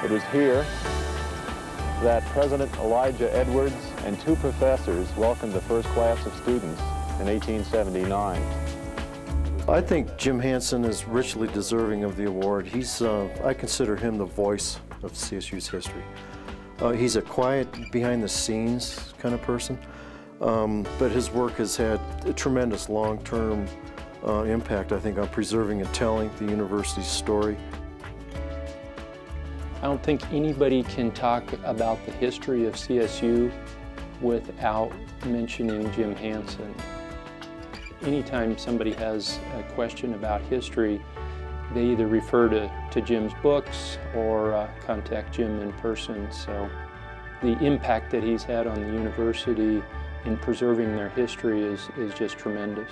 It was here that President Elijah Edwards and two professors welcomed the first class of students in 1879. I think Jim Hansen is richly deserving of the award. I consider him the voice of CSU's history. He's a quiet, behind-the-scenes kind of person, but his work has had a tremendous long-term impact, I think, on preserving and telling the university's story. I don't think anybody can talk about the history of CSU without mentioning Jim Hansen. Anytime somebody has a question about history, they either refer to Jim's books or contact Jim in person. So the impact that he's had on the university in preserving their history is just tremendous.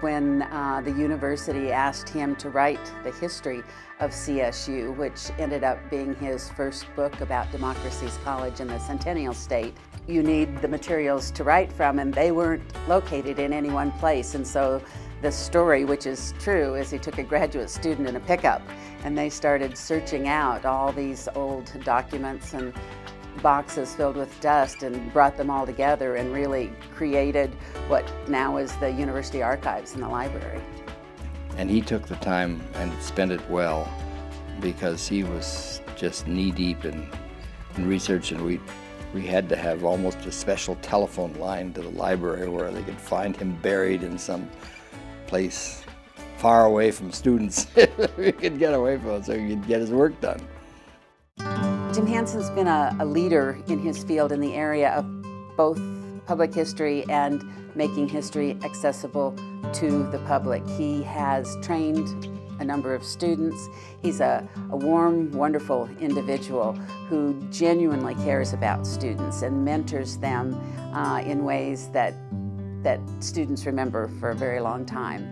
When the university asked him to write the history of CSU, which ended up being his first book about Democracy's College in the Centennial State, you need the materials to write from, and they weren't located in any one place. And so the story, which is true, is he took a graduate student in a pickup, and they started searching out all these old documents and boxes filled with dust and brought them all together and really created what now is the University Archives in the library. And he took the time and spent it well, because he was just knee-deep in research, and we had to have almost a special telephone line to the library where they could find him buried in some place far away from students. We could get away from him so he could get his work done. Jim Hansen's been a leader in his field in the area of both public history and making history accessible to the public. He has trained a number of students. He's a warm, wonderful individual who genuinely cares about students and mentors them in ways that students remember for a very long time.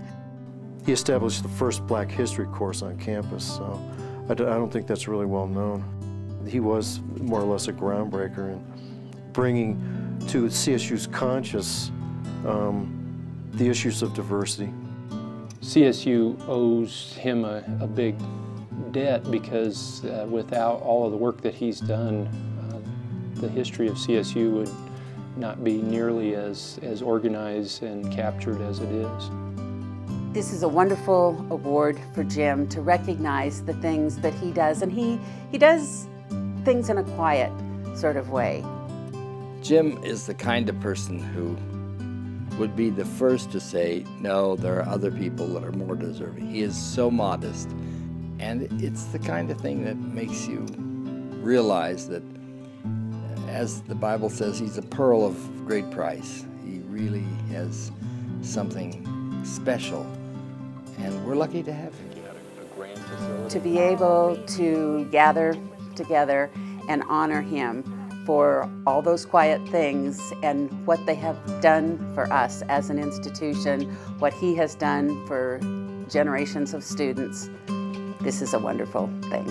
He established the first Black history course on campus, so I don't think that's really well known. He was more or less a groundbreaker in bringing to CSU's conscious the issues of diversity. CSU owes him a big debt, because without all of the work that he's done, the history of CSU would not be nearly as organized and captured as it is. This is a wonderful award for Jim to recognize the things that he does, and he does things in a quiet sort of way. Jim is the kind of person who would be the first to say, no, there are other people that are more deserving. He is so modest, and it's the kind of thing that makes you realize that, as the Bible says, he's a pearl of great price. He really has something special, and we're lucky to have him. To be able to gather together and honor him for all those quiet things and what they have done for us as an institution, what he has done for generations of students, this is a wonderful thing.